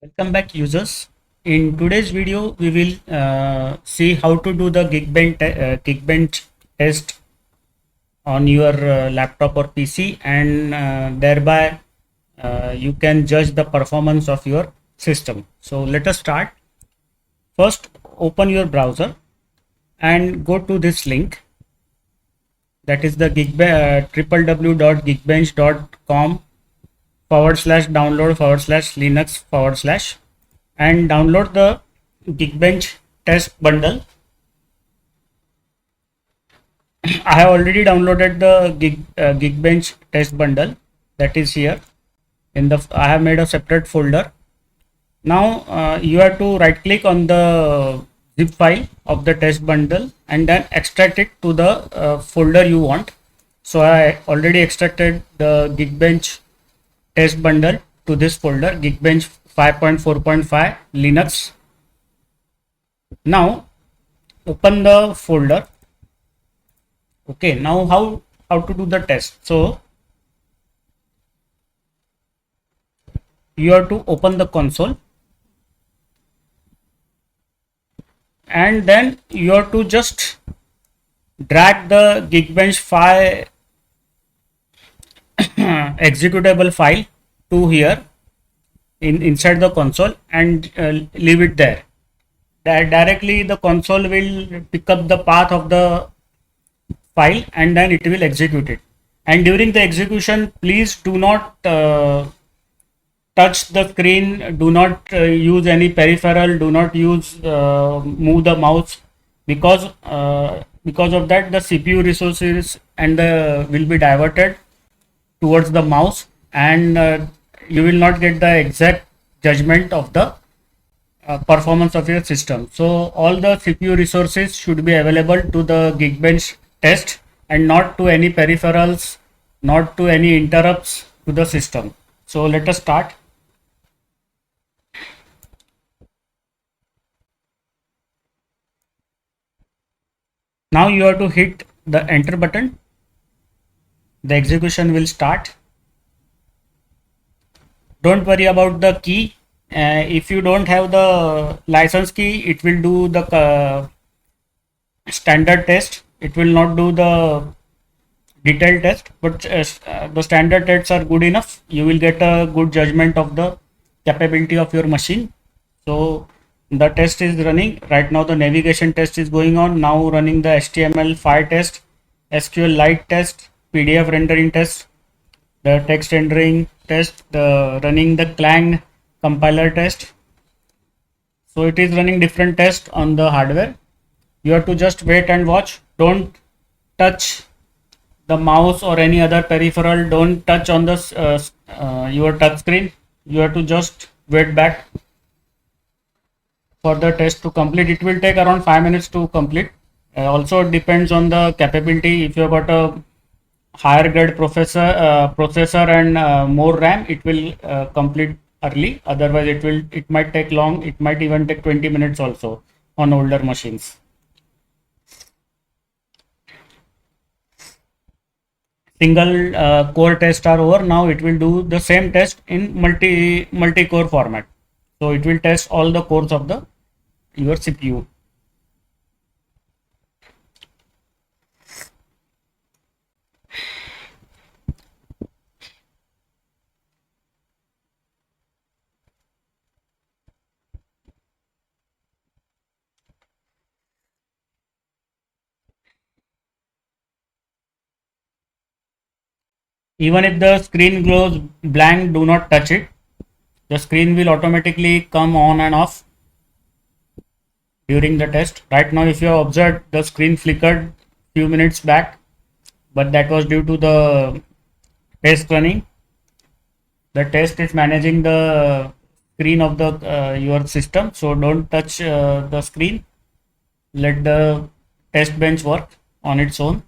Welcome back, users. In today's video, we will see how to do the Geekbench test on your laptop or PC, and thereby you can judge the performance of your system. So let us start. First, open your browser and go to this link. That is the www.geekbench.com /download /linux and download the Geekbench test bundle. I have already downloaded the Geekbench test bundle, that is here in the. I have made a separate folder. Now you have to right click on the zip file of the test bundle and then extract it to the folder you want. So I already extracted the Geekbench test bundle to this folder, Geekbench 5.4.5 Linux. Now open the folder. Okay, now how to do the test. So you have to open the console and then you have to just drag the Geekbench 5 executable file to here inside the console and leave it there. Directly the console will pick up the path of the file and then it will execute it. And during the execution, please do not touch the screen, do not use any peripheral, do not use move the mouse, because of that the CPU resources and the will be diverted towards the mouse, and you will not get the exact judgment of the performance of your system. So all the CPU resources should be available to the Geekbench test and not to any peripherals, not to any interrupts to the system. So let us start. Now you have to hit the enter button. The execution will start. Don't worry about the key. If you don't have the license key, it will do the standard test. It will not do the detailed test, but the standard tests are good enough. You will get a good judgment of the capability of your machine. So the test is running right now. The navigation test is going on now, running the HTML5 test, SQLite test, PDF rendering test, the text rendering test, the running the Clang compiler test. So it is running different tests on the hardware. You have to just wait and watch. Don't touch the mouse or any other peripheral. Don't touch on the your touch screen. You have to just wait back for the test to complete. It will take around 5 minutes to complete. Also depends on the capability. If you have got a higher grade processor and more RAM, it will complete early. Otherwise it might take long. It might even take 20 minutes also on older machines. Single core tests are over. Now it will do the same test in multi core format. So it will test all the cores of the your CPU. Even if the screen goes blank, do not touch it. The screen will automatically come on and off during the test. Right now, if you have observed, the screen flickered few minutes back, but that was due to the test running. The test is managing the screen of the your system, so don't touch the screen. Let the test bench work on its own.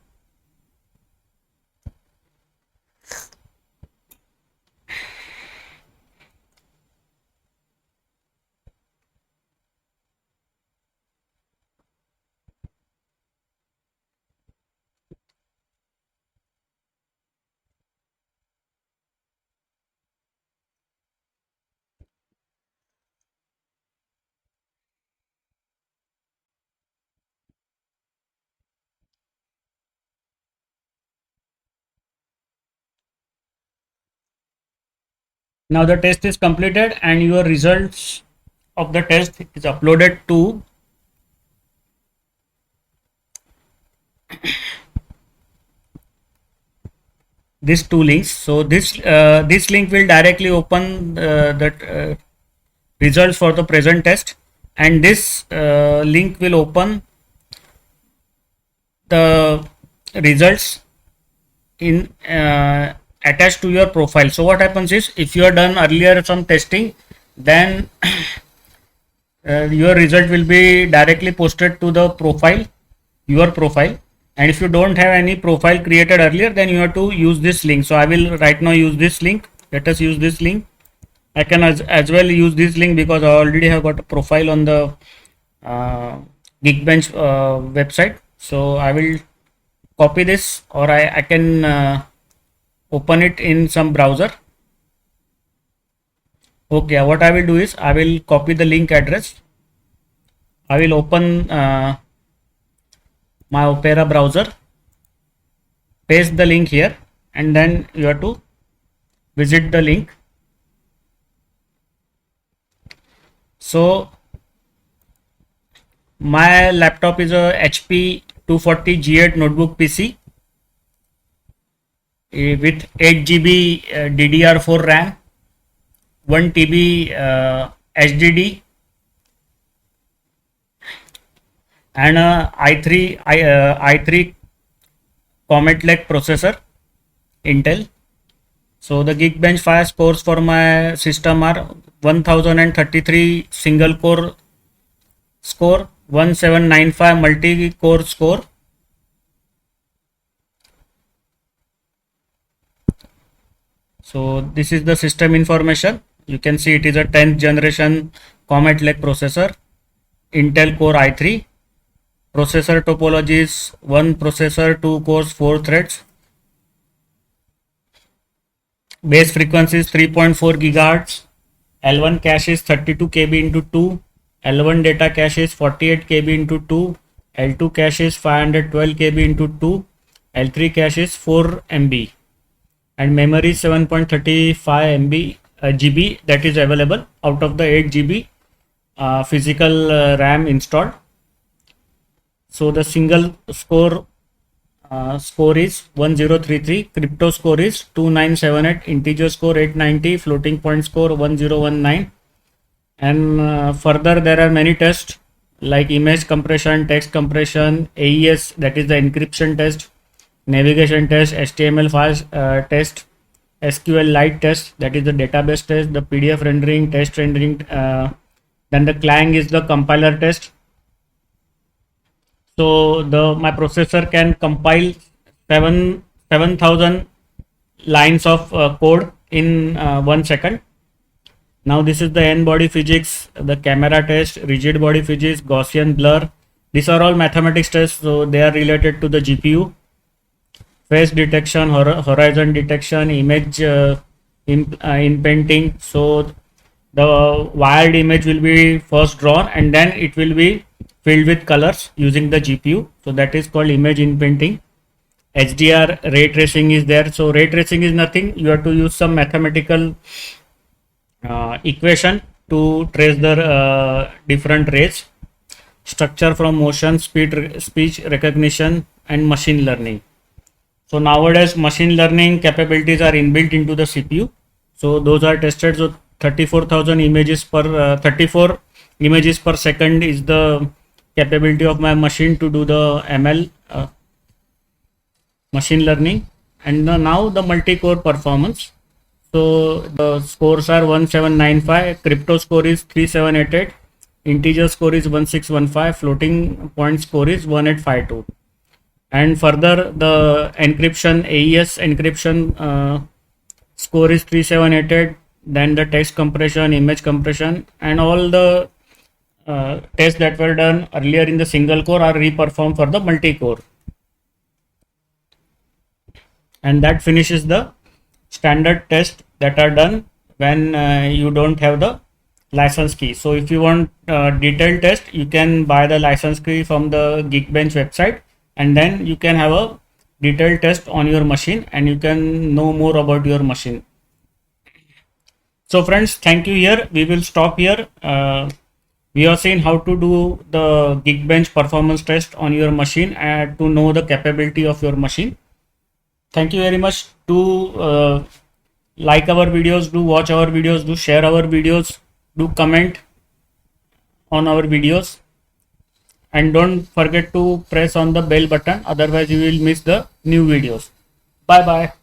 Now the test is completed and your results of the test is uploaded to these two links. So this link will directly open the results for the present test, and this link will open the results in attached to your profile. So what happens is, if you have done earlier some testing, then your result will be directly posted to the profile, your profile. And if you don't have any profile created earlier, then you have to use this link. So I will right now use this link. Let us use this link. I can as well use this link because I already have got a profile on the GeekBench website. So I will copy this, or I can open it in some browser. Okay, what I will do is I will copy the link address. I will open my Opera browser, paste the link here, and then you have to visit the link. So my laptop is a HP 240 G8 notebook PC with 8 GB DDR4 RAM, 1 TB HDD, and a i3 Comet Lake processor, Intel. So the Geekbench 5 scores for my system are 1033 single core score, 1795 multi core score. So this is the system information. You can see it is a 10th generation Comet Lake processor, Intel Core i3. Processor topology is 1 processor, 2 cores, 4 threads. Base frequency is 3.4 GHz. L1 cache is 32 KB into 2. L1 data cache is 48 KB into 2. L2 cache is 512 KB into 2. L3 cache is 4 MB. And memory 7.35 MB GB that is available out of the 8 GB physical RAM installed. So the single score score is 1033, crypto score is 2978, integer score 890, floating point score 1019. And further there are many tests like image compression, text compression, AES, that is the encryption test, navigation test, HTML files test, SQLite test, that is the database test, the PDF rendering, test rendering, then the Clang is the compiler test. So my processor can compile 7,000 lines of code in 1 second. Now this is the n-body physics, the camera test, rigid body physics, Gaussian blur. These are all mathematics tests, so they are related to the GPU. Face detection, horizon detection, image inpainting. So the wired image will be first drawn and then it will be filled with colors using the GPU. So that is called image inpainting. HDR ray tracing is there. So ray tracing is nothing. You have to use some mathematical equation to trace the different rays. Structure from motion, speech recognition, and machine learning. So nowadays machine learning capabilities are inbuilt into the CPU. So those are tested. So 34,000 images per 34 images per second is the capability of my machine to do the ML machine learning. And now the multi-core performance. So the scores are 1795, crypto score is 3788, integer score is 1615, floating point score is 1852. And further the encryption, AES encryption score is 3788, then the text compression, image compression, and all the tests that were done earlier in the single core are reperformed for the multi-core. And that finishes the standard tests that are done when you don't have the license key. So if you want detailed test, you can buy the license key from the Geekbench website, and then you can have a detailed test on your machine and you can know more about your machine. So friends, thank you here. We will stop here. We have seen how to do the GeekBench performance test on your machine and to know the capability of your machine. Thank you very much. Do like our videos, do watch our videos, do share our videos, do comment on our videos, and don't forget to press on the bell button, otherwise you will miss the new videos. Bye bye.